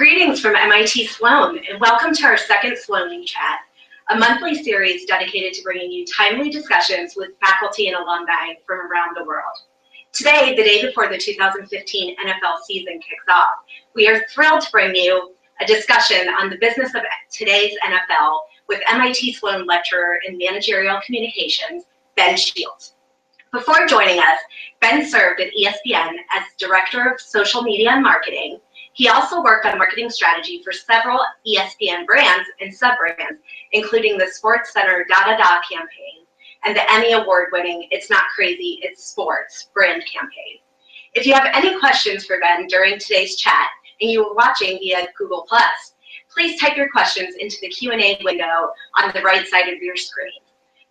Greetings from MIT Sloan, and welcome to our second Sloanie Chat, a monthly series dedicated to bringing you timely discussions with faculty and alumni from around the world. Today, the day before the 2015 NFL season kicks off, we are thrilled to bring you a discussion on the business of today's NFL with MIT Sloan lecturer in managerial communications, Ben Shields. Before joining us, Ben served at ESPN as Director of Social Media and Marketing. He also worked on marketing strategy for several ESPN brands and sub-brands, including the SportsCenter Da Da Da campaign and the Emmy Award-winning It's Not Crazy, It's Sports brand campaign. If you have any questions for Ben during today's chat and you are watching via Google+, please type your questions into the Q&A window on the right side of your screen.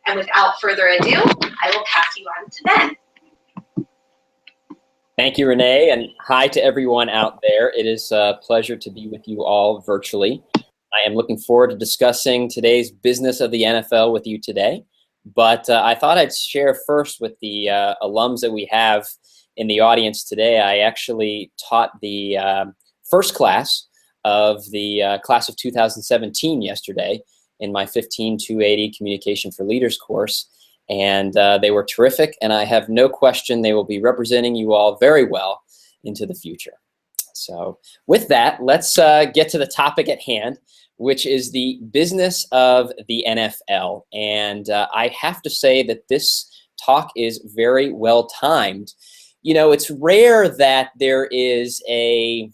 And without further ado, I will pass you on to Ben. Thank you, Renee, and hi to everyone out there. It is a pleasure to be with you all virtually. I am looking forward to discussing today's business of the NFL with you today. But I thought I'd share first with the alums that we have in the audience today. I actually taught the first class of the class of 2017 yesterday in my 15280 Communication for Leaders course. And they were terrific, and I have no question they will be representing you all very well into the future. So with that, let's get to the topic at hand, which is the business of the NFL. And I have to say that this talk is very well timed. You know, it's rare that there is a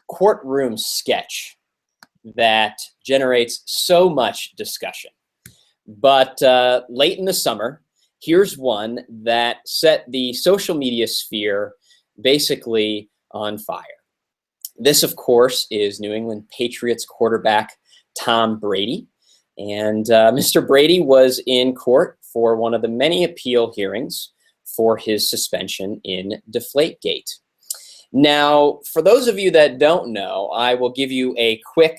courtroom sketch that generates so much discussion. But late in the summer, here's one that set the social media sphere basically on fire. This, of course, is New England Patriots quarterback Tom Brady. And Mr. Brady was in court for one of the many appeal hearings for his suspension in Deflategate. Now, for those of you that don't know, I will give you a quick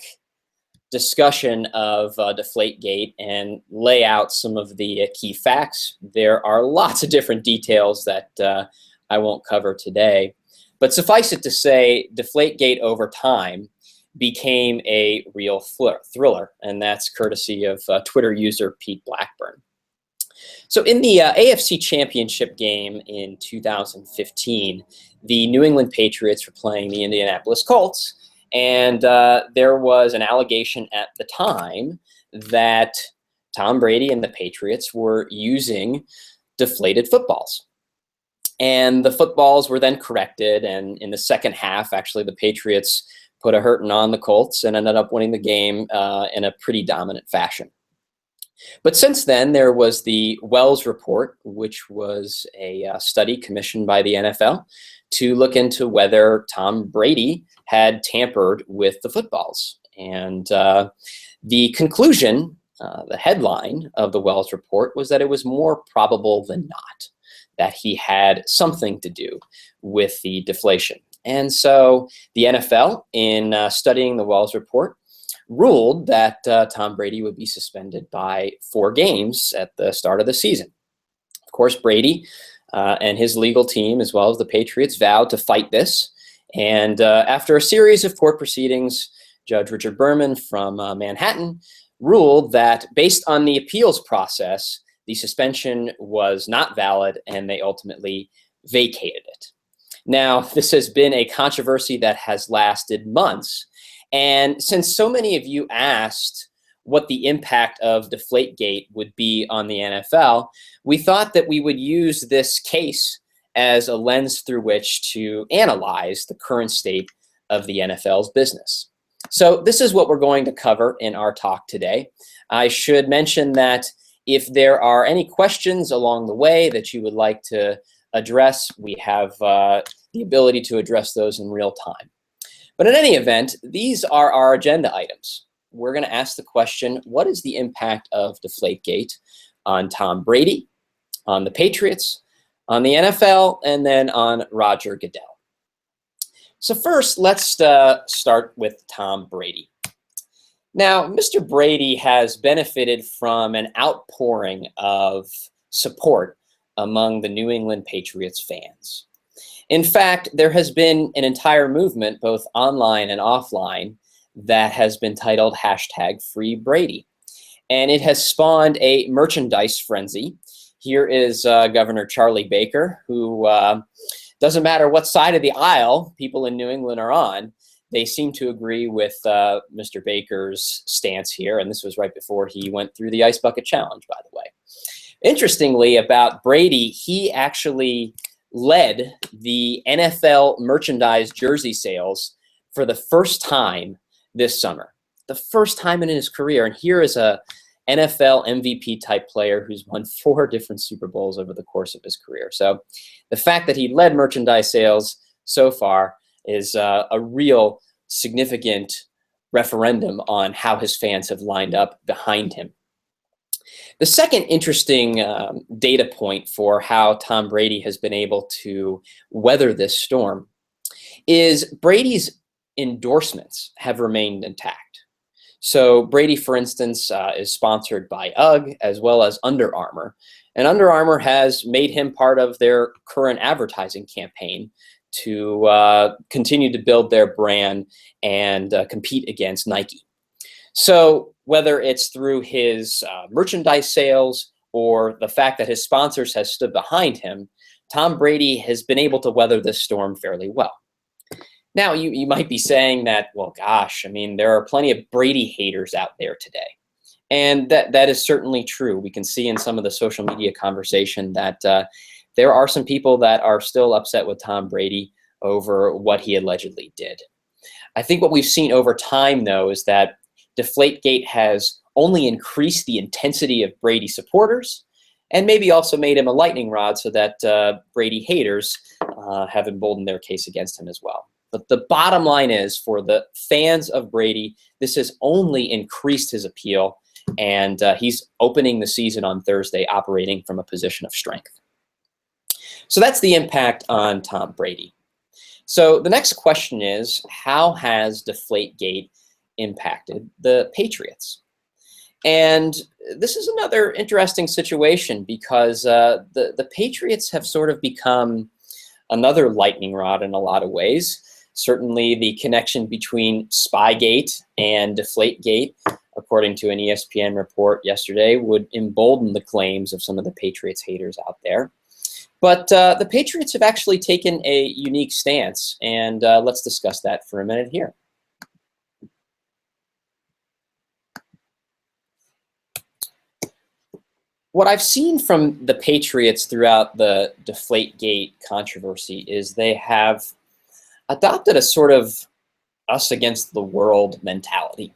discussion of Deflategate and lay out some of the key facts. There are lots of different details that I won't cover today, but suffice it to say, Deflategate over time became a real thriller, and that's courtesy of Twitter user Pete Blackburn. So in the AFC Championship game in 2015, the New England Patriots were playing the Indianapolis Colts. And there was an allegation at the time that Tom Brady and the Patriots were using deflated footballs. And the footballs were then corrected, and in the second half, actually, the Patriots put a hurting on the Colts and ended up winning the game in a pretty dominant fashion. But since then, there was the Wells Report, which was a study commissioned by the NFL to look into whether Tom Brady had tampered with the footballs. And the conclusion, the headline of the Wells Report was that it was more probable than not that he had something to do with the deflation. And so the NFL, in studying the Wells Report, ruled that Tom Brady would be suspended by 4 games at the start of the season. Of course, Brady and his legal team, as well as the Patriots, vowed to fight this. And after a series of court proceedings, Judge Richard Berman from Manhattan ruled that based on the appeals process, the suspension was not valid, and they ultimately vacated it. Now, this has been a controversy that has lasted months. And since so many of you asked what the impact of Deflategate would be on the NFL, we thought that we would use this case as a lens through which to analyze the current state of the NFL's business. So this is what we're going to cover in our talk today. I should mention that if there are any questions along the way that you would like to address, we have the ability to address those in real time. But in any event, these are our agenda items. We're going to ask the question, what is the impact of Deflategate on Tom Brady, on the Patriots, on the NFL, and then on Roger Goodell? So first, let's start with Tom Brady. Now, Mr. Brady has benefited from an outpouring of support among the New England Patriots fans. In fact, there has been an entire movement, both online and offline, that has been titled #FreeBrady. And it has spawned a merchandise frenzy. Here is Governor Charlie Baker, who doesn't matter what side of the aisle people in New England are on, they seem to agree with Mr. Baker's stance here. And this was right before he went through the Ice Bucket Challenge, by the way. Interestingly, about Brady, he actually led the NFL merchandise jersey sales for the first time this summer. The first time in his career. And here is a NFL MVP type player who's won 4 different Super Bowls over the course of his career. So the fact that he led merchandise sales so far is a real significant referendum on how his fans have lined up behind him. The second interesting data point for how Tom Brady has been able to weather this storm is Brady's endorsements have remained intact. So Brady, for instance, is sponsored by UGG as well as Under Armour. And Under Armour has made him part of their current advertising campaign to continue to build their brand and compete against Nike. So whether it's through his merchandise sales or the fact that his sponsors have stood behind him, Tom Brady has been able to weather this storm fairly well. Now, you might be saying that, well, gosh, I mean, there are plenty of Brady haters out there today. And that is certainly true. We can see in some of the social media conversation that there are some people that are still upset with Tom Brady over what he allegedly did. I think what we've seen over time, though, is that Deflategate has only increased the intensity of Brady supporters and maybe also made him a lightning rod so that Brady haters have emboldened their case against him as well. But the bottom line is, for the fans of Brady, this has only increased his appeal, and he's opening the season on Thursday operating from a position of strength. So that's the impact on Tom Brady. So the next question is, how has Deflategate impacted the Patriots? And this is another interesting situation because the Patriots have sort of become another lightning rod in a lot of ways. Certainly the connection between Spygate and Deflategate, according to an ESPN report yesterday, would embolden the claims of some of the Patriots haters out there. But the Patriots have actually taken a unique stance, and let's discuss that for a minute here. What I've seen from the Patriots throughout the Deflategate controversy is they have adopted a sort of us against the world mentality.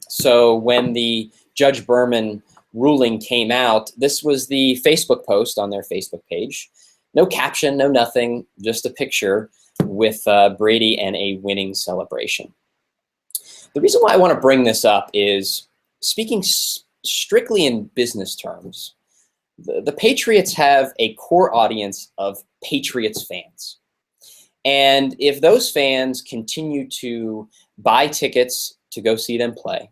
So when the Judge Berman ruling came out, this was the Facebook post on their Facebook page. No caption, no nothing, just a picture with Brady and a winning celebration. The reason why I want to bring this up is, speaking strictly in business terms, the Patriots have a core audience of Patriots fans. And if those fans continue to buy tickets to go see them play,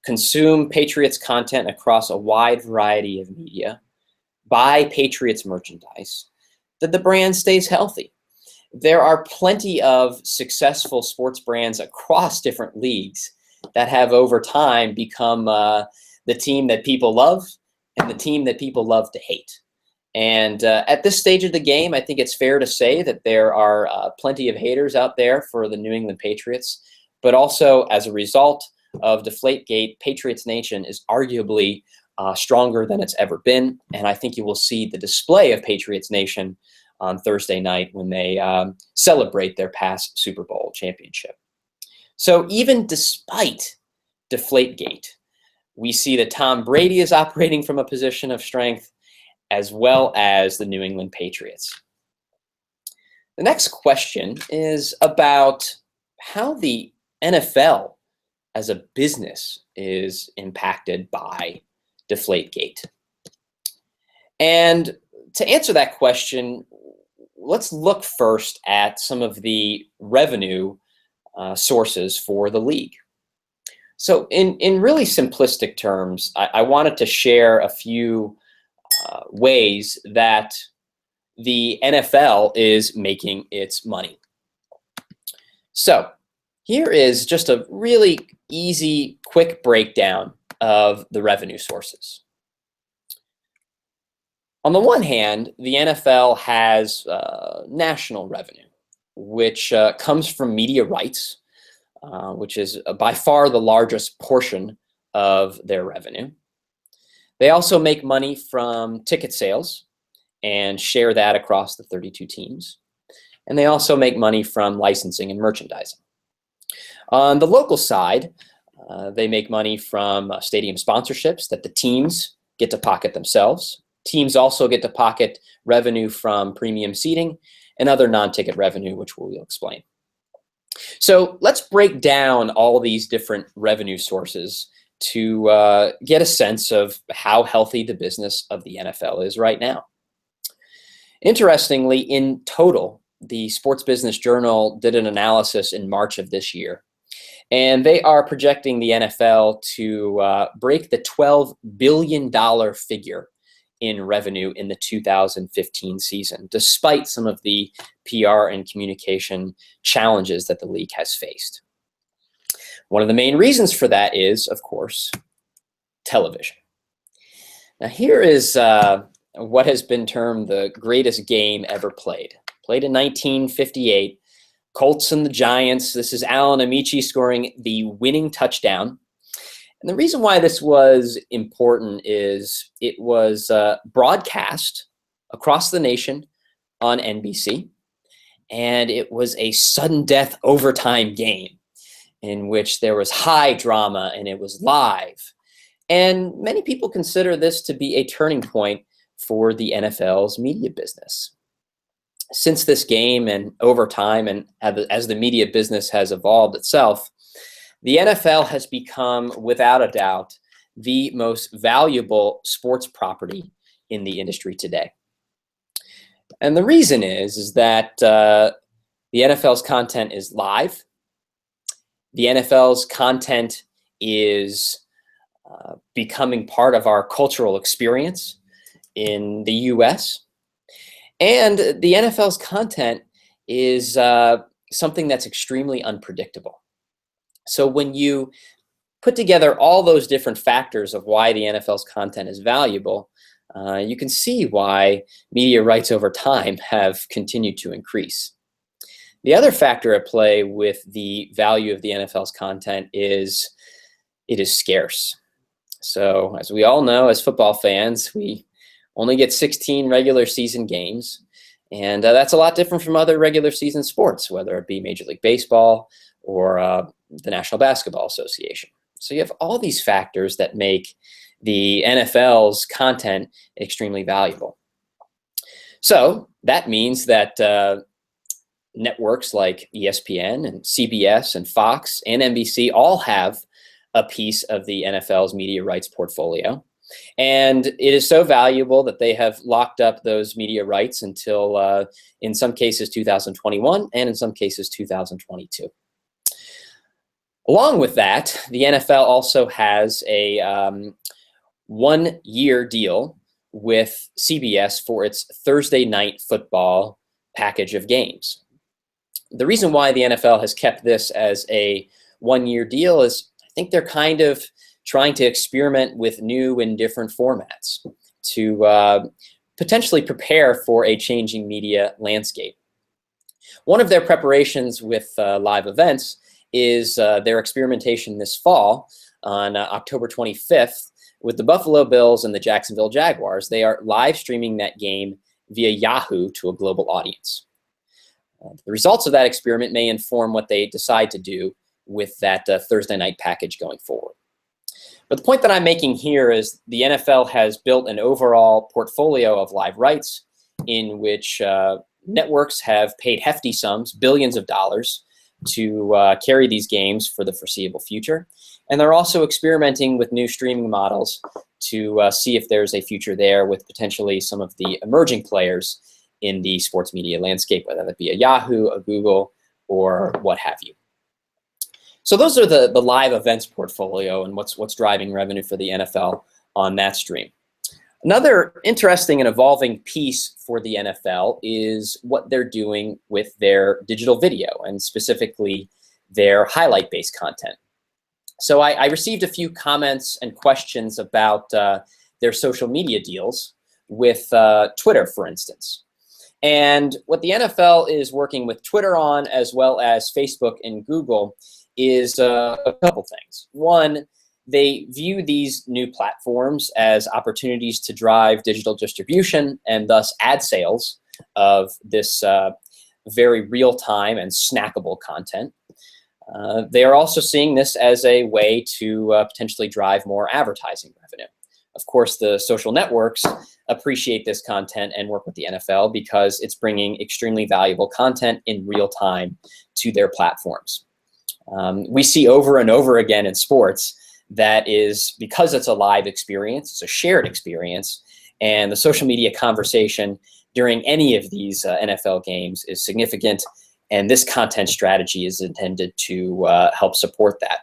consume Patriots content across a wide variety of media, buy Patriots merchandise, that the brand stays healthy. There are plenty of successful sports brands across different leagues that have over time become the team that people love and the team that people love to hate. And at this stage of the game, I think it's fair to say that there are plenty of haters out there for the New England Patriots, but also as a result of Deflategate, Patriots Nation is arguably stronger than it's ever been. And I think you will see the display of Patriots Nation on Thursday night when they celebrate their past Super Bowl championship. So even despite Deflategate, we see that Tom Brady is operating from a position of strength, as well as the New England Patriots. The next question is about how the NFL as a business is impacted by Deflategate. And to answer that question, let's look first at some of the revenue sources for the league. So in really simplistic terms, I wanted to share a few ways that the NFL is making its money. So here is just a really easy, quick breakdown of the revenue sources. On the one hand, the NFL has national revenue, which comes from media rights, which is by far the largest portion of their revenue. They also make money from ticket sales and share that across the 32 teams. And they also make money from licensing and merchandising. On the local side, they make money from stadium sponsorships that the teams get to pocket themselves. Teams also get to pocket revenue from premium seating and other non-ticket revenue, which we'll explain. So let's break down all these different revenue sources to get a sense of how healthy the business of the NFL is right now. Interestingly, in total, the Sports Business Journal did an analysis in March of this year, and they are projecting the NFL to break the $12 billion figure in revenue in the 2015 season, despite some of the PR and communication challenges that the league has faced. One of the main reasons for that is, of course, television. Now here is what has been termed the greatest game ever played. Played in 1958, Colts and the Giants. This is Alan Amici scoring the winning touchdown. And the reason why this was important is it was broadcast across the nation on NBC, and it was a sudden death overtime game in which there was high drama and it was live. And many people consider this to be a turning point for the NFL's media business. Since this game and over time, and as the media business has evolved itself, the NFL has become, without a doubt, the most valuable sports property in the industry today. And the reason is that the NFL's content is live. The NFL's content is becoming part of our cultural experience in the US. And the NFL's content is something that's extremely unpredictable. So when you put together all those different factors of why the NFL's content is valuable, you can see why media rights over time have continued to increase. The other factor at play with the value of the NFL's content is it is scarce. So as we all know, as football fans, we only get 16 regular season games. And that's a lot different from other regular season sports, whether it be Major League Baseball or the National Basketball Association. So you have all these factors that make the NFL's content extremely valuable. So that means that networks like ESPN and CBS and Fox and NBC all have a piece of the NFL's media rights portfolio. And it is so valuable that they have locked up those media rights until, in some cases, 2021 and in some cases, 2022. Along with that, the NFL also has a one-year deal with CBS for its Thursday night football package of games. The reason why the NFL has kept this as a one-year deal is I think they're kind of trying to experiment with new and different formats to potentially prepare for a changing media landscape. One of their preparations with live events is their experimentation this fall on October 25th with the Buffalo Bills and the Jacksonville Jaguars. They are live streaming that game via Yahoo to a global audience. The results of that experiment may inform what they decide to do with that Thursday night package going forward. But the point that I'm making here is the NFL has built an overall portfolio of live rights in which networks have paid hefty sums, billions of dollars, to carry these games for the foreseeable future. And they're also experimenting with new streaming models to see if there's a future there with potentially some of the emerging players in the sports media landscape, whether that be a Yahoo, a Google, or what have you. So those are the live events portfolio and what's driving revenue for the NFL on that stream. Another interesting and evolving piece for the NFL is what they're doing with their digital video, and specifically their highlight-based content. So I received a few comments and questions about their social media deals with Twitter, for instance. And what the NFL is working with Twitter on, as well as Facebook and Google, is a couple things. One, they view these new platforms as opportunities to drive digital distribution and thus ad sales of this very real-time and snackable content. They are also seeing this as a way to potentially drive more advertising revenue. Of course, the social networks appreciate this content and work with the NFL because it's bringing extremely valuable content in real time to their platforms. We see over and over again in sports that is because it's a live experience, it's a shared experience, and the social media conversation during any of these NFL games is significant, and this content strategy is intended to help support that.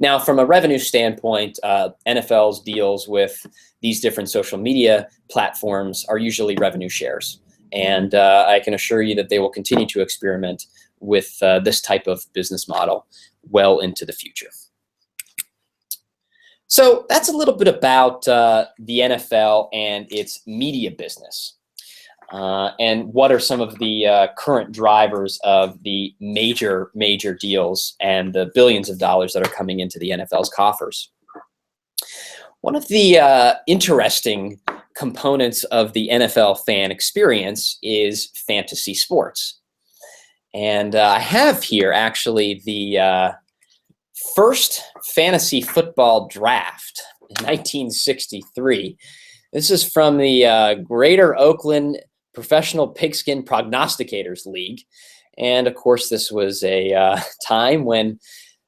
Now, from a revenue standpoint, NFL's deals with these different social media platforms are usually revenue shares, and I can assure you that they will continue to experiment with this type of business model well into the future. So that's a little bit about the NFL and its media business. And what are some of the current drivers of the major deals and the billions of dollars that are coming into the NFL's coffers? One of the interesting components of the NFL fan experience is fantasy sports. And I have here actually the first fantasy football draft in 1963. This is from the Greater Oakland Professional Pigskin Prognosticators League. And of course, this was a time when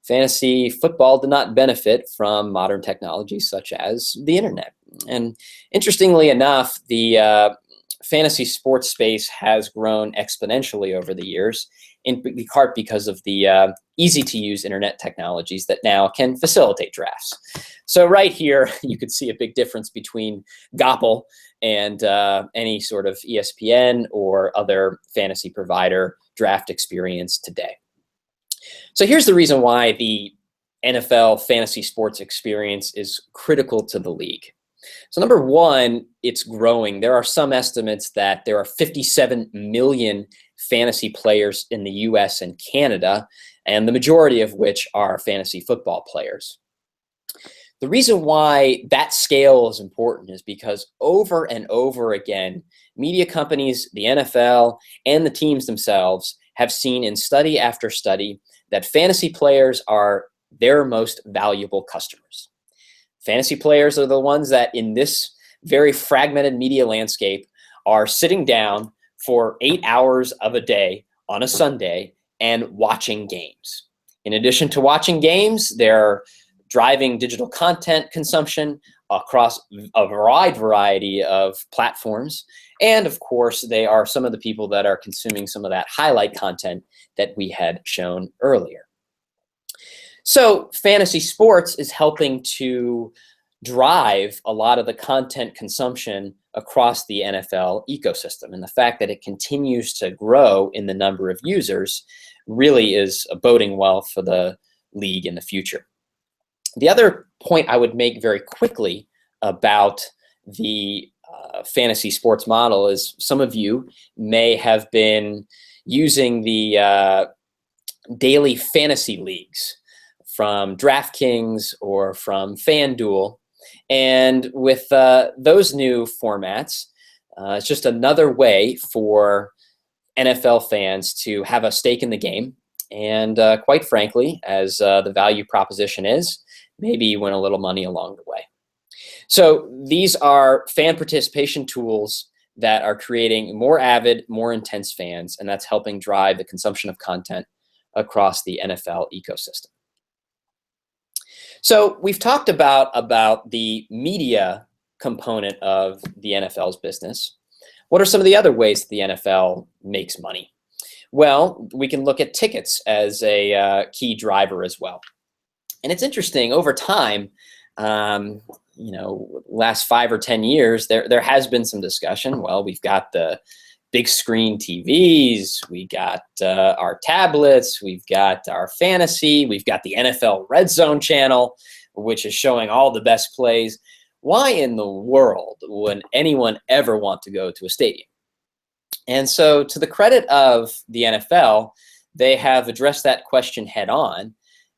fantasy football did not benefit from modern technologies such as the internet. And interestingly enough, the fantasy sports space has grown exponentially over the years, in part because of the easy-to-use internet technologies that now can facilitate drafts. So right here, you could see a big difference between Gopple and any sort of ESPN or other fantasy provider draft experience today. So here's the reason why the NFL fantasy sports experience is critical to the league. So number one, it's growing. There are some estimates that there are 57 million fantasy players in the US and Canada, and the majority of which are fantasy football players. The reason why that scale is important is because over and over again, media companies, the NFL, and the teams themselves have seen in study after study that fantasy players are their most valuable customers. Fantasy players are the ones that in this very fragmented media landscape are sitting down for 8 hours of a day on a Sunday and watching games. In addition to watching games, they're driving digital content consumption across a wide variety of platforms. And of course, they are some of the people that are consuming some of that highlight content that we had shown earlier. So fantasy sports is helping to drive a lot of the content consumption across the NFL ecosystem. And the fact that it continues to grow in the number of users really is boding well for the league in the future. The other point I would make very quickly about the fantasy sports model is some of you may have been using the daily fantasy leagues from DraftKings or from FanDuel. And with those new formats, it's just another way for NFL fans to have a stake in the game. And quite frankly, as the value proposition is, maybe win a little money along the way. So these are fan participation tools that are creating more avid, more intense fans, and that's helping drive the consumption of content across the NFL ecosystem. So we've talked about the media component of the NFL's business. What are some of the other ways that the NFL makes money? Well, we can look at tickets as a key driver as well. And it's interesting, over time, last 5 or 10 years, there has been some discussion. Well, we've got the big screen TVs, we got our tablets, we've got our fantasy, we've got the NFL Red Zone channel, which is showing all the best plays. Why in the world would anyone ever want to go to a stadium? And so, to the credit of the NFL, they have addressed that question head on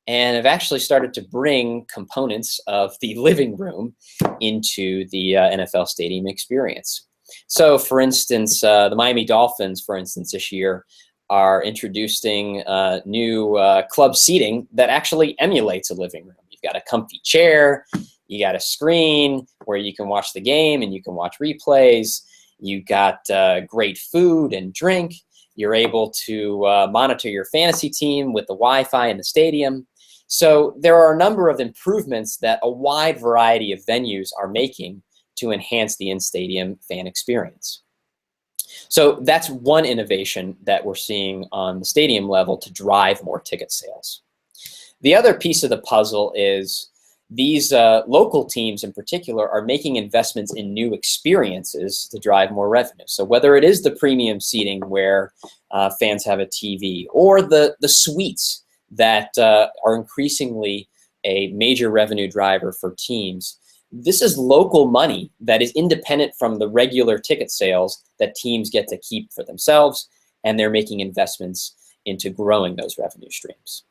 and have actually started to bring components of the living room into the NFL stadium experience. So, for instance, the Miami Dolphins, for instance, this year are introducing new club seating that actually emulates a living room. You've got a comfy chair, you got a screen where you can watch the game and you can watch replays. You got great food and drink. You're able to monitor your fantasy team with the Wi-Fi in the stadium. So there are a number of improvements that a wide variety of venues are making to enhance the in-stadium fan experience. So that's one innovation that we're seeing on the stadium level to drive more ticket sales. The other piece of the puzzle is these local teams in particular are making investments in new experiences to drive more revenue. So whether it is the premium seating where fans have a TV, or the suites that are increasingly a major revenue driver for teams, this is local money that is independent from the regular ticket sales that teams get to keep for themselves, and they're making investments into growing those revenue streams.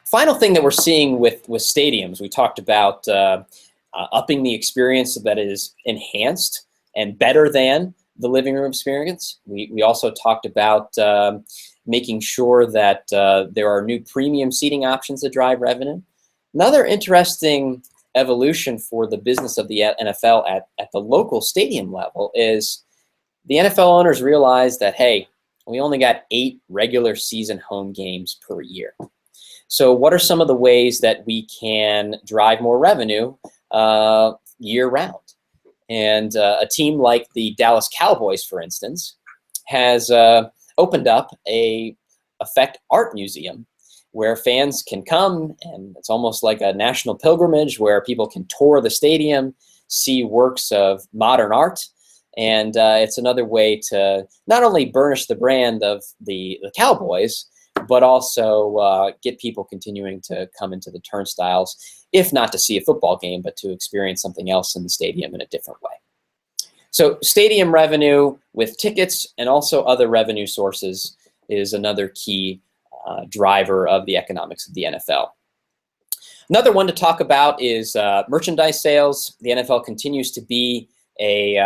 Final thing that we're seeing with stadiums, we talked about upping the experience so that it is enhanced and better than the living room experience. We also talked about making sure that there are new premium seating options that drive revenue. Another interesting evolution for the business of the NFL at the local stadium level is the NFL owners realize that, hey, we only got 8 regular season home games per year. So what are some of the ways that we can drive more revenue year round? And a team like the Dallas Cowboys, for instance, has opened up a Effect Art Museum where fans can come, and it's almost like a national pilgrimage where people can tour the stadium, see works of modern art, and it's another way to not only burnish the brand of the Cowboys, but also get people continuing to come into the turnstiles, if not to see a football game, but to experience something else in the stadium in a different way. So stadium revenue with tickets and also other revenue sources is another key driver of the economics of the NFL. Another one to talk about is merchandise sales. The NFL continues to be a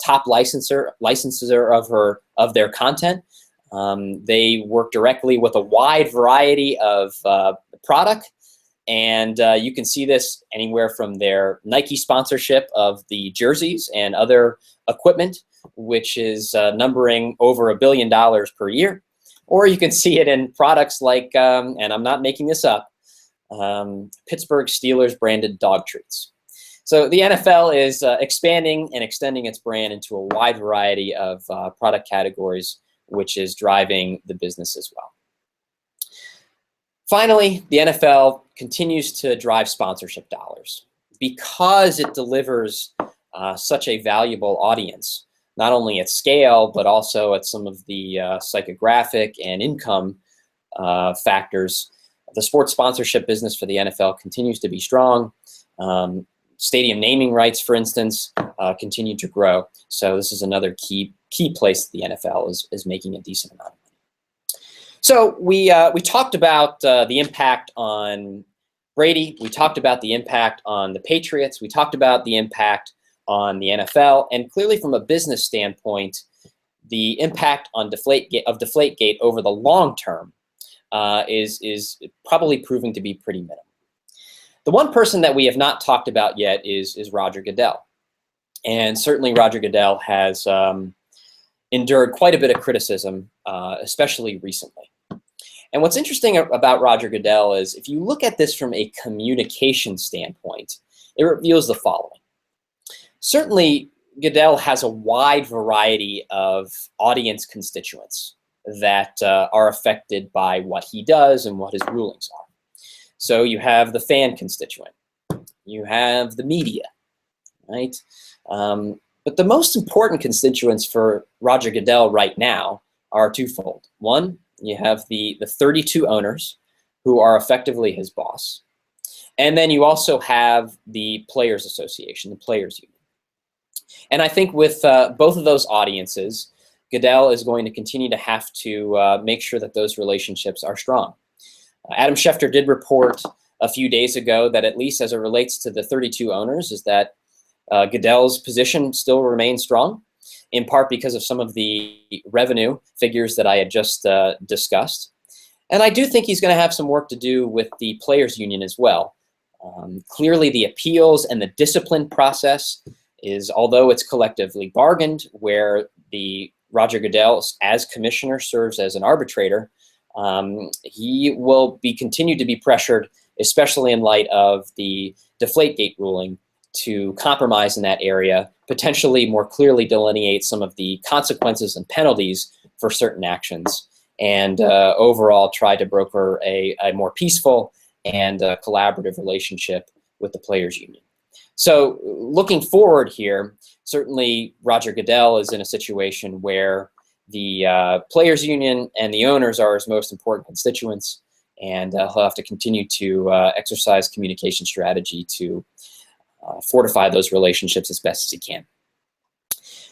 top licensor of their content. They work directly with a wide variety of product, and you can see this anywhere from their Nike sponsorship of the jerseys and other equipment, which is numbering over $1 billion per year, or you can see it in products like, and I'm not making this up, Pittsburgh Steelers branded dog treats. So the NFL is expanding and extending its brand into a wide variety of product categories, which is driving the business as well. Finally, the NFL continues to drive sponsorship dollars because it delivers such a valuable audience, not only at scale, but also at some of the psychographic and income factors. The sports sponsorship business for the NFL continues to be strong. Stadium naming rights, for instance, continue to grow. So this is another key place the NFL is making a decent amount of money. So we talked about the impact on Brady. We talked about the impact on the Patriots. We talked about the impact on the NFL. And clearly from a business standpoint, the impact on Deflategate over the long term is probably proving to be pretty minimal. The one person that we have not talked about yet is Roger Goodell. And certainly Roger Goodell has endured quite a bit of criticism, especially recently. And what's interesting about Roger Goodell is if you look at this from a communication standpoint, it reveals the following. Certainly, Goodell has a wide variety of audience constituents that are affected by what he does and what his rulings are. So you have the fan constituent. you have the media, right? But the most important constituents for Roger Goodell right now are twofold. One, you have the 32 owners who are effectively his boss. And then you also have the Players Association, the Players Union. And I think with both of those audiences, Goodell is going to continue to have to make sure that those relationships are strong. Adam Schefter did report a few days ago that, at least as it relates to the 32 owners, is that Goodell's position still remains strong, in part because of some of the revenue figures that I had just discussed. And I do think he's going to have some work to do with the Players Union as well. Clearly, the appeals and the discipline process is, although it's collectively bargained, where the Roger Goodell, as commissioner, serves as an arbitrator, he will be continued to be pressured, especially in light of the Deflategate ruling, to compromise in that area, potentially more clearly delineate some of the consequences and penalties for certain actions, and overall try to broker a more peaceful and collaborative relationship with the Players Union. So looking forward here, certainly Roger Goodell is in a situation where the Players Union and the owners are his most important constituents, and he'll have to continue to exercise communication strategy to fortify those relationships as best as he can.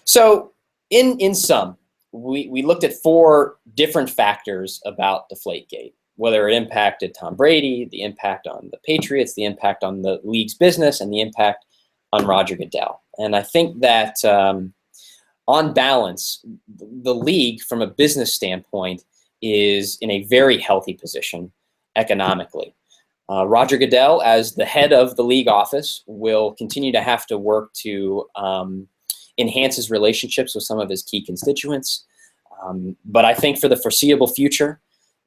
So in sum, we looked at 4 different factors about Deflategate, whether it impacted Tom Brady, the impact on the Patriots, the impact on the league's business, and the impact on Roger Goodell. And I think that on balance, the league, from a business standpoint, is in a very healthy position economically. Roger Goodell, as the head of the league office, will continue to have to work to enhance his relationships with some of his key constituents. But I think for the foreseeable future,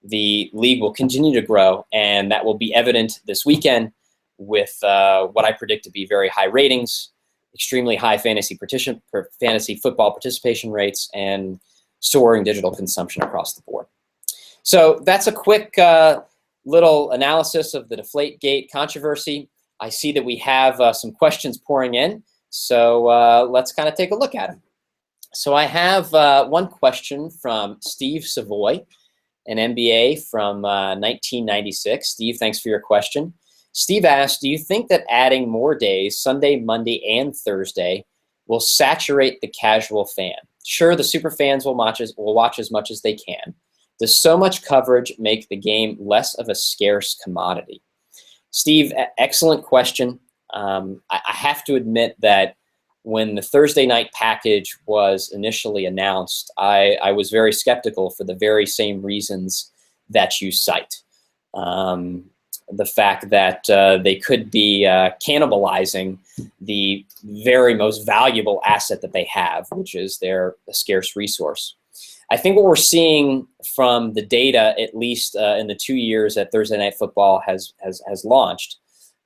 the league will continue to grow, and that will be evident this weekend with what I predict to be very high ratings, extremely high fantasy football participation rates, and soaring digital consumption across the board. So that's a quick little analysis of the Deflategate controversy. I see that we have some questions pouring in, so let's kind of take a look at them. So I have one question from Steve Savoy, an MBA from 1996. Steve, thanks for your question. Steve asked, do you think that adding more days, Sunday, Monday, and Thursday, will saturate the casual fan? Sure, the super fans will watch as much as they can. Does so much coverage make the game less of a scarce commodity? Steve, excellent question. I have to admit that when the Thursday night package was initially announced, I was very skeptical for the very same reasons that you cite. The fact that they could be cannibalizing the very most valuable asset that they have, which is their scarce resource. I think what we're seeing from the data, at least in the 2 years that Thursday Night Football has launched,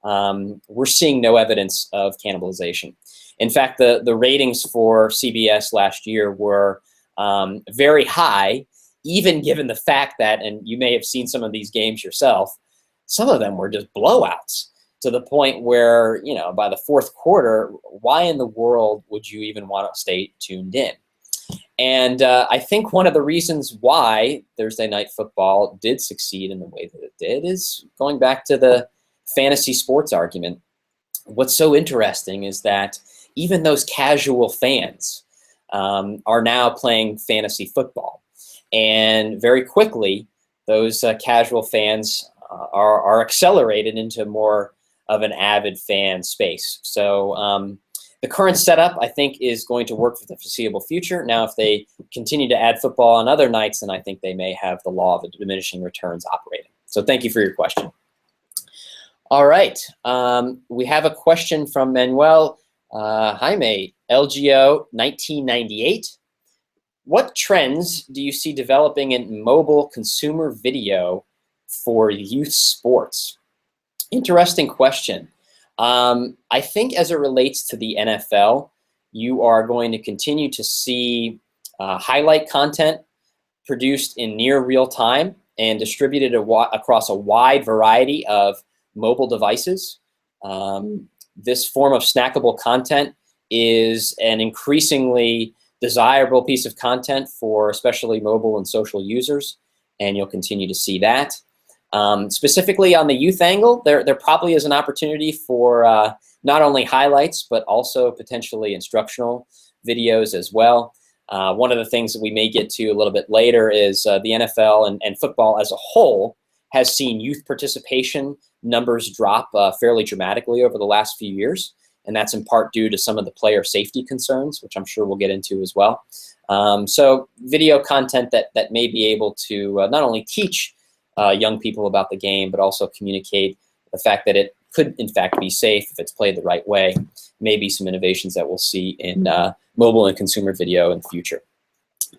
we're seeing no evidence of cannibalization. In fact, the ratings for CBS last year were very high, even given the fact that, and you may have seen some of these games yourself, some of them were just blowouts, to the point where, you know, by the 4th quarter, why in the world would you even want to stay tuned in? And I think one of the reasons why Thursday Night Football did succeed in the way that it did is going back to the fantasy sports argument. What's so interesting is that even those casual fans are now playing fantasy football. And very quickly, those casual fans are accelerated into more of an avid fan space. So the current setup, I think, is going to work for the foreseeable future. Now, if they continue to add football on other nights, then I think they may have the law of diminishing returns operating. So thank you for your question. All right. We have a question from Manuel Jaime, LGO 1998. What trends do you see developing in mobile consumer video for youth sports? Interesting question. I think as it relates to the NFL, you are going to continue to see highlight content produced in near real time and distributed across a wide variety of mobile devices. this form of snackable content is an increasingly desirable piece of content for especially mobile and social users, and you'll continue to see that. Specifically on the youth angle, there probably is an opportunity for not only highlights, but also potentially instructional videos as well. One of the things that we may get to a little bit later is the NFL and football as a whole has seen youth participation numbers drop fairly dramatically over the last few years. And that's in part due to some of the player safety concerns, which I'm sure we'll get into as well. So video content that may be able to not only teach young people about the game, but also communicate the fact that it could in fact be safe if it's played the right way. Maybe some innovations that we'll see in mobile and consumer video in the future.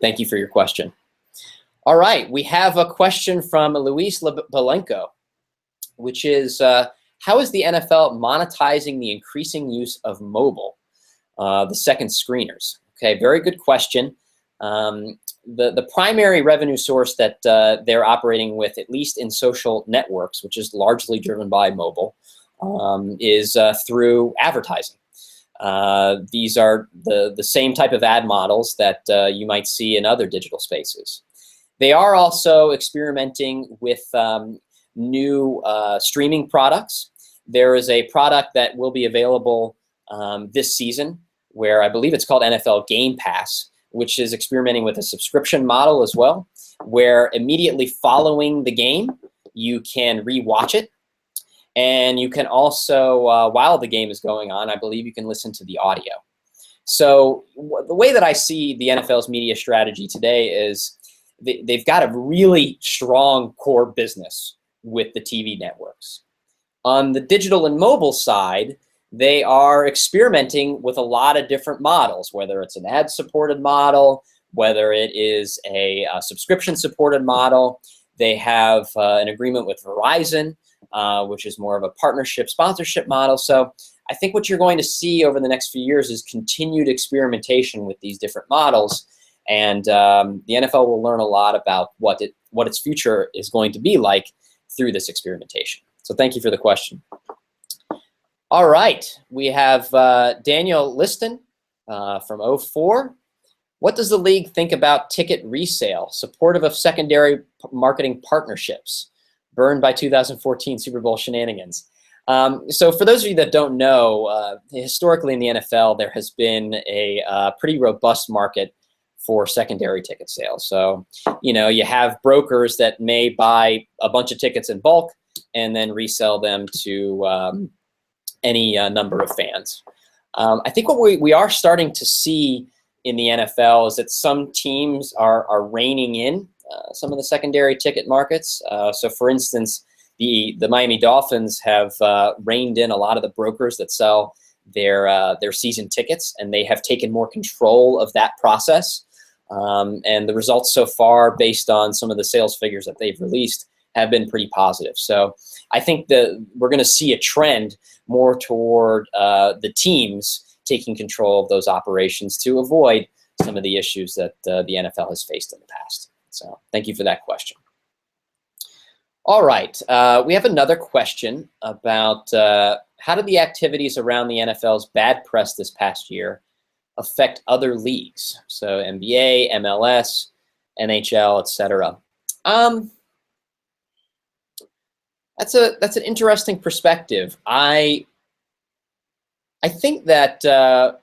Thank you for your question. All right, we have a question from Luis Belenko, which is, how is the NFL monetizing the increasing use of mobile, the second screeners? Okay, very good question. The primary revenue source that they're operating with, at least in social networks, which is largely driven by mobile, is through advertising. These are the same type of ad models that you might see in other digital spaces. They are also experimenting with new streaming products. There is a product that will be available this season where I believe it's called NFL Game Pass, which is experimenting with a subscription model as well, where immediately following the game, you can rewatch it. And you can also, while the game is going on, I believe you can listen to the audio. So the way that I see the NFL's media strategy today is they've got a really strong core business with the TV networks. On the digital and mobile side, they are experimenting with a lot of different models, whether it's an ad-supported model, whether it is a subscription-supported model. They have an agreement with Verizon, which is more of a partnership sponsorship model. So I think what you're going to see over the next few years is continued experimentation with these different models. And the NFL will learn a lot about what its future is going to be like through this experimentation. So thank you for the question. All right, we have Daniel Liston from 04. What does the league think about ticket resale, supportive of secondary marketing partnerships, burned by 2014 Super Bowl shenanigans? So for those of you that don't know, historically in the NFL, there has been a pretty robust market for secondary ticket sales. So, you know, you have brokers that may buy a bunch of tickets in bulk and then resell them to any number of fans. I think what we are starting to see in the NFL is that some teams are reining in some of the secondary ticket markets. So for instance, the Miami Dolphins have reined in a lot of the brokers that sell their season tickets, and they have taken more control of that process. And the results so far, based on some of the sales figures that they've released, have been pretty positive. So I think that we're going to see a trend more toward the teams taking control of those operations to avoid some of the issues that the NFL has faced in the past. So thank you for that question. All right, we have another question about how did the activities around the NFL's bad press this past year affect other leagues? So NBA, MLS, NHL, etc. That's an interesting perspective. I think that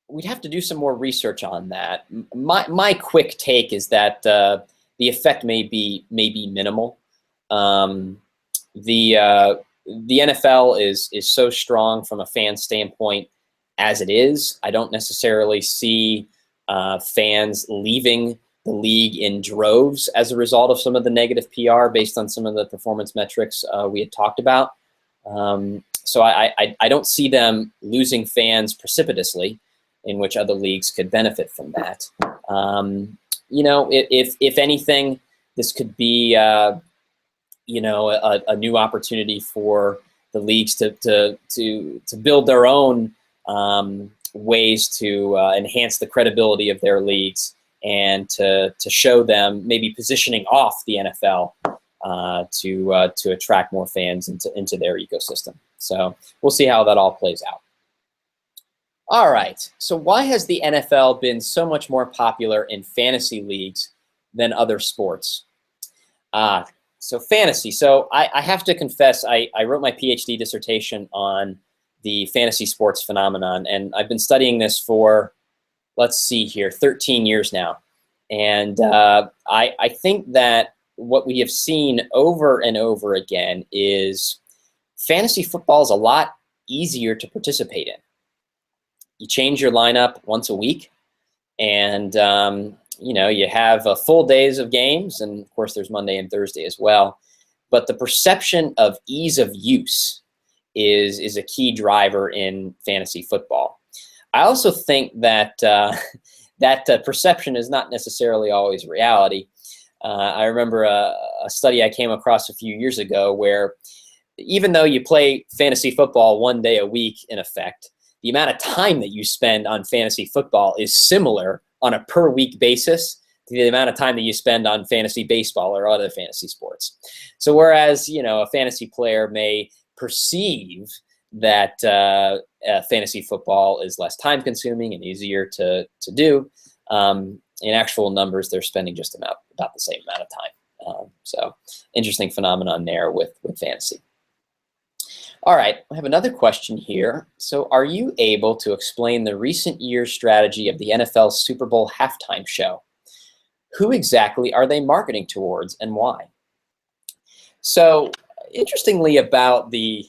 we'd have to do some more research on that. My quick take is that the effect may be minimal. The NFL is so strong from a fan standpoint as it is. I don't necessarily see fans leaving the league in droves as a result of some of the negative PR based on some of the performance metrics we had talked about. So I don't see them losing fans precipitously, in which other leagues could benefit from that. You know, if anything, this could be you know, a new opportunity for the leagues to build their own ways to enhance the credibility of their leagues and to show them maybe positioning off the NFL to attract more fans into their ecosystem. So we'll see how that all plays out. All right, so why has the NFL been so much more popular in fantasy leagues than other sports? So fantasy. So I have to confess, I wrote my PhD dissertation on the fantasy sports phenomenon, and I've been studying this for, let's see here, 13 years now. And I think that what we have seen over and over again is fantasy football is a lot easier to participate in. You change your lineup once a week, and you have full days of games, and of course there's Monday and Thursday as well. But the perception of ease of use is a key driver in fantasy football. I also think that that perception is not necessarily always reality. I remember a study I came across a few years ago where even though you play fantasy football one day a week in effect, the amount of time that you spend on fantasy football is similar on a per week basis to the amount of time that you spend on fantasy baseball or other fantasy sports. So whereas, a fantasy player may perceive that fantasy football is less time consuming and easier to do, in actual numbers, they're spending just about the same amount of time. So interesting phenomenon there with fantasy. All right, I have another question here. So are you able to explain the recent year's strategy of the NFL Super Bowl halftime show? Who exactly are they marketing towards and why? So interestingly about the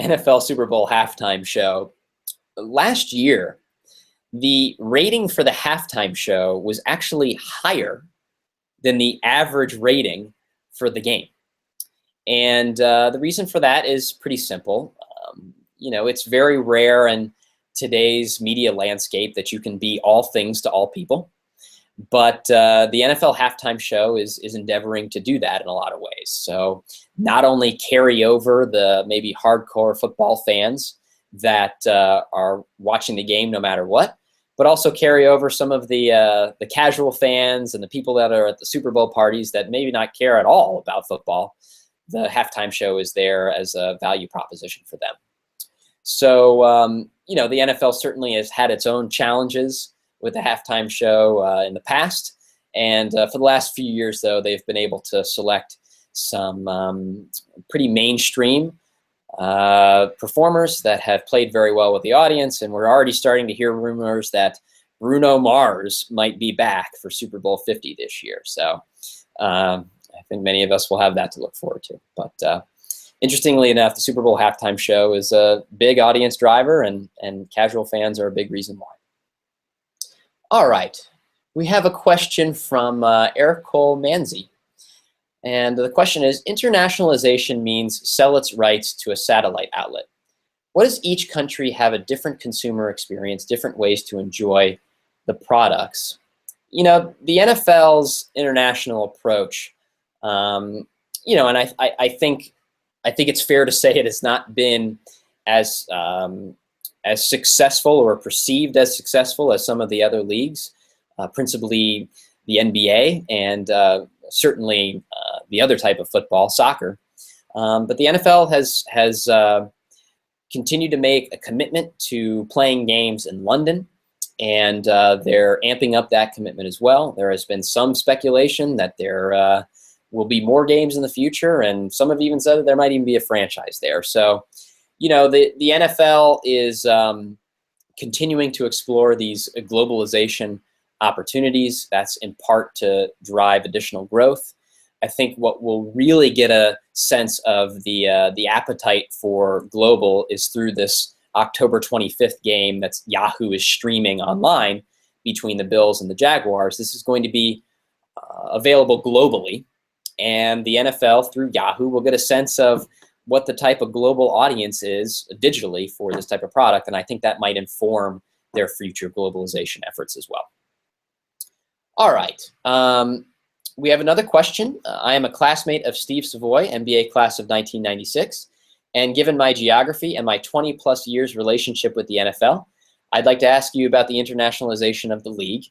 NFL Super Bowl halftime show, last year, the rating for the halftime show was actually higher than the average rating for the game. And the reason for that is pretty simple. It's very rare in today's media landscape that you can be all things to all people. But the NFL halftime show is endeavoring to do that in a lot of ways. So not only carry over the maybe hardcore football fans that are watching the game no matter what, but also carry over some of the casual fans and the people that are at the Super Bowl parties that maybe not care at all about football. The halftime show is there as a value proposition for them. So, the NFL certainly has had its own challenges with the halftime show in the past. And for the last few years, though, they've been able to select some pretty mainstream performers that have played very well with the audience. And we're already starting to hear rumors that Bruno Mars might be back for Super Bowl 50 this year. So I think many of us will have that to look forward to. But interestingly enough, the Super Bowl halftime show is a big audience driver, and casual fans are a big reason why. All right, we have a question from Eric Cole Manzi. And the question is, internationalization means sell its rights to a satellite outlet. What does each country have a different consumer experience, different ways to enjoy the products? The NFL's international approach, and I think it's fair to say it has not been as successful or perceived as successful as some of the other leagues, principally the NBA and certainly the other type of football, soccer. But the NFL has continued to make a commitment to playing games in London, and they're amping up that commitment as well. There has been some speculation that there will be more games in the future, and some have even said that there might even be a franchise there. So, the NFL is continuing to explore these globalization opportunities. That's in part to drive additional growth. I think what will really get a sense of the appetite for global is through this October 25th game that's Yahoo is streaming online between the Bills and the Jaguars. This is going to be available globally, and the NFL through Yahoo will get a sense of what the type of global audience is digitally for this type of product, and I think that might inform their future globalization efforts as well. All right. We have another question. I am a classmate of Steve Savoy, MBA class of 1996, and given my geography and my 20-plus years relationship with the NFL, I'd like to ask you about the internationalization of the league.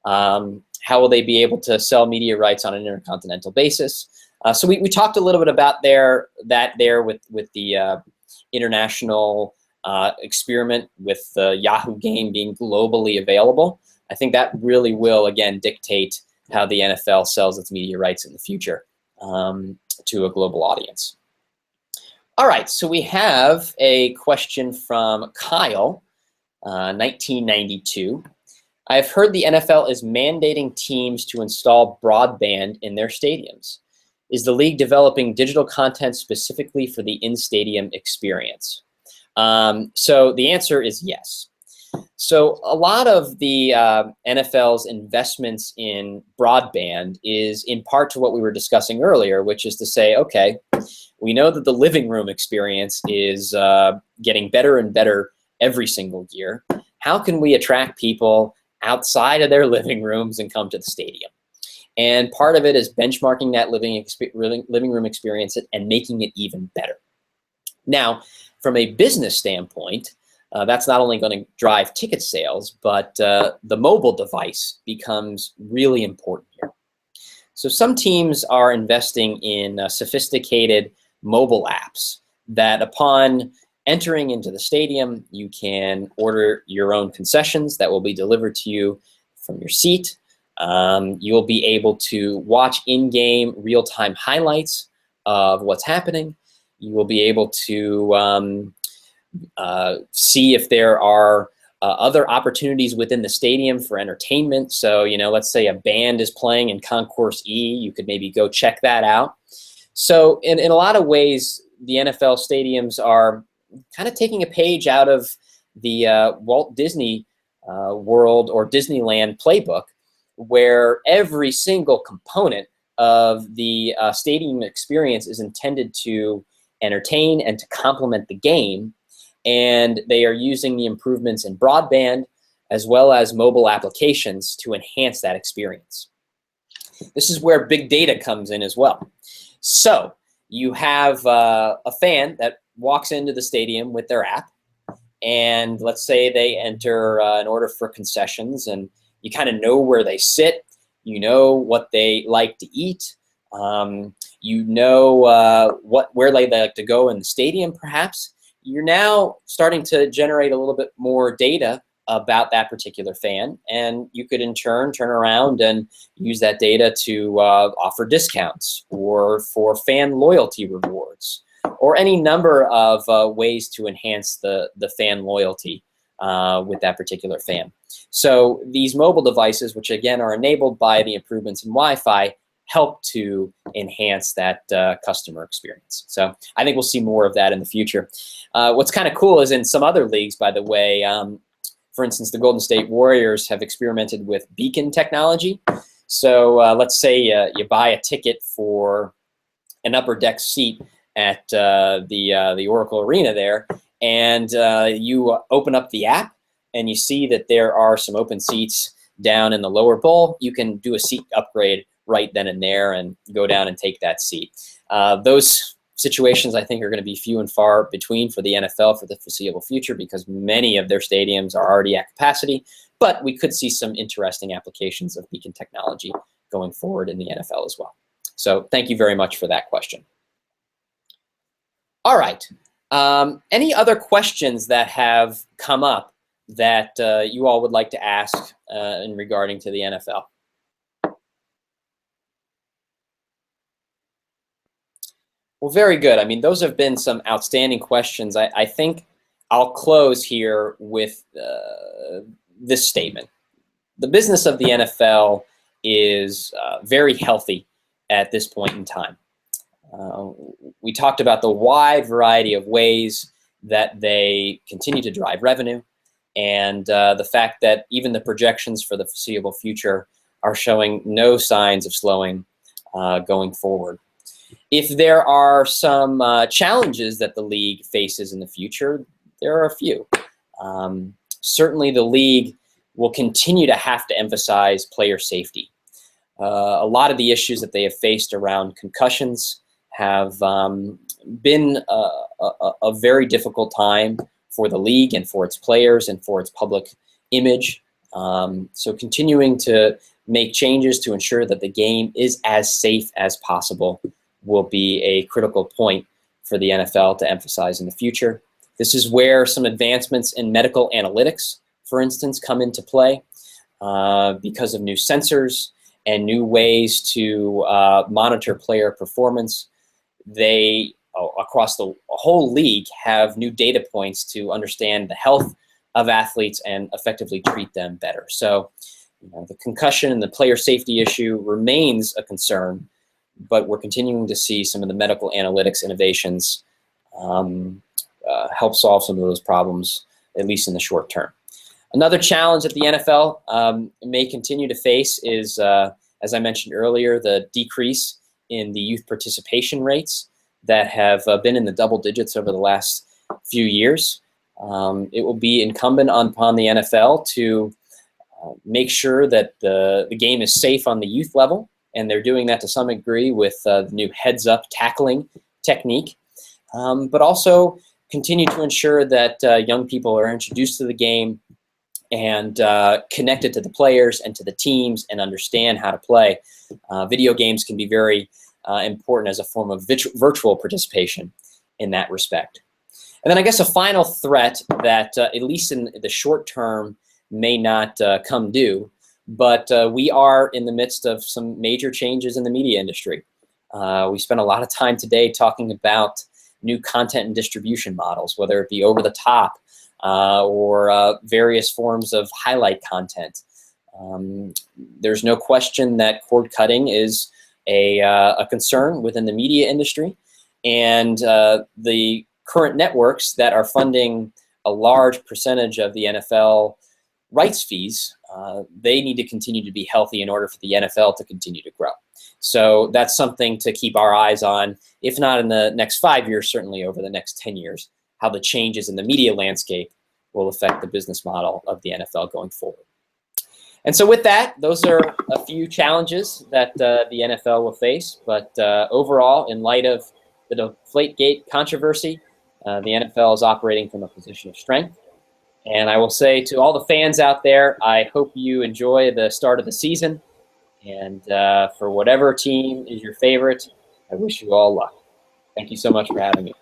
How will they be able to sell media rights on an intercontinental basis? So we talked a little bit about that there with the international experiment with the Yahoo game being globally available, I think that really will, again, dictate how the NFL sells its media rights in the future to a global audience. All right, so we have a question from Kyle, 1992. I've heard the NFL is mandating teams to install broadband in their stadiums. Is the league developing digital content specifically for the in-stadium experience? So the answer is yes. So a lot of the NFL's investments in broadband is in part to what we were discussing earlier, which is to say, okay, we know that the living room experience is getting better and better every single year. How can we attract people outside of their living rooms and come to the stadium? And part of it is benchmarking that living room experience and making it even better. Now, from a business standpoint, that's not only going to drive ticket sales, but the mobile device becomes really important here. So some teams are investing in sophisticated mobile apps that upon entering into the stadium, you can order your own concessions that will be delivered to you from your seat. You'll be able to watch in-game real-time highlights of what's happening. You will be able to see if there are other opportunities within the stadium for entertainment. So, let's say a band is playing in Concourse E, you could maybe go check that out. So in a lot of ways, the NFL stadiums are kind of taking a page out of the Walt Disney World or Disneyland playbook, where every single component of the stadium experience is intended to entertain and to complement the game. And they are using the improvements in broadband as well as mobile applications to enhance that experience. This is where big data comes in as well. So you have a fan that walks into the stadium with their app, and let's say they enter an order for concessions, and you kind of know where they sit, you know what they like to eat, you know where they like to go in the stadium perhaps. You're now starting to generate a little bit more data about that particular fan, and you could in turn turn around and use that data to offer discounts or for fan loyalty rewards or any number of ways to enhance the fan loyalty with that particular fan. So these mobile devices, which again are enabled by the improvements in Wi-Fi, help to enhance that customer experience. So I think we'll see more of that in the future. What's kind of cool is in some other leagues, by the way, for instance, the Golden State Warriors have experimented with beacon technology. So let's say you buy a ticket for an upper deck seat at the Oracle Arena there, and you open up the app and you see that there are some open seats down in the lower bowl. You can do a seat upgrade right then and there and go down and take that seat. Those situations I think are going to be few and far between for the NFL for the foreseeable future because many of their stadiums are already at capacity, but we could see some interesting applications of beacon technology going forward in the NFL as well. So thank you very much for that question. All right, any other questions that have come up that you all would like to ask in regarding to the NFL? Well, very good. I mean, those have been some outstanding questions. I think I'll close here with this statement. The business of the NFL is very healthy at this point in time. We talked about the wide variety of ways that they continue to drive revenue and the fact that even the projections for the foreseeable future are showing no signs of slowing going forward. If there are some challenges that the league faces in the future, there are a few. Certainly the league will continue to have to emphasize player safety. A lot of the issues that they have faced around concussions have been a very difficult time for the league and for its players and for its public image. So continuing to make changes to ensure that the game is as safe as possible will be a critical point for the NFL to emphasize in the future. This is where some advancements in medical analytics, for instance, come into play because of new sensors and new ways to monitor player performance. They, across the whole league, have new data points to understand the health of athletes and effectively treat them better. So, the concussion and the player safety issue remains a concern, but we're continuing to see some of the medical analytics innovations help solve some of those problems, at least in the short term. Another challenge that the NFL may continue to face is, as I mentioned earlier, the decrease in the youth participation rates that have been in the double digits over the last few years. It will be incumbent upon the NFL to make sure that the game is safe on the youth level, and they're doing that to some degree with the new heads-up tackling technique, but also continue to ensure that young people are introduced to the game and connected to the players and to the teams and understand how to play. Video games can be very important as a form of virtual participation in that respect. And then I guess a final threat that, at least in the short term, may not come due, but we are in the midst of some major changes in the media industry. We spent a lot of time today talking about new content and distribution models, whether it be over the top or various forms of highlight content. There's no question that cord cutting is a concern within the media industry, and the current networks that are funding a large percentage of the NFL rights fees, they need to continue to be healthy in order for the NFL to continue to grow. So that's something to keep our eyes on, if not in the next 5 years, certainly over the next 10 years, how the changes in the media landscape will affect the business model of the NFL going forward. And so with that, those are a few challenges that the NFL will face. But overall, in light of the Deflategate controversy, the NFL is operating from a position of strength. And I will say to all the fans out there, I hope you enjoy the start of the season. And for whatever team is your favorite, I wish you all luck. Thank you so much for having me.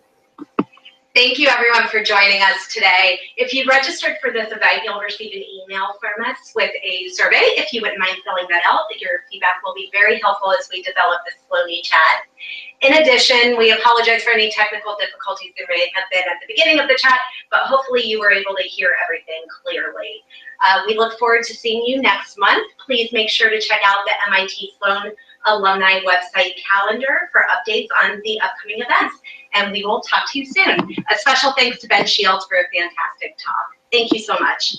Thank you, everyone, for joining us today. If you registered for this event, you'll receive an email from us with a survey. If you wouldn't mind filling that out, your feedback will be very helpful as we develop the Sloanie Chat. In addition, we apologize for any technical difficulties there may have been at the beginning of the chat, but hopefully you were able to hear everything clearly. We look forward to seeing you next month. Please make sure to check out the MIT Sloan Alumni website calendar for updates on the upcoming events. And we will talk to you soon. A special thanks to Ben Shields for a fantastic talk. Thank you so much.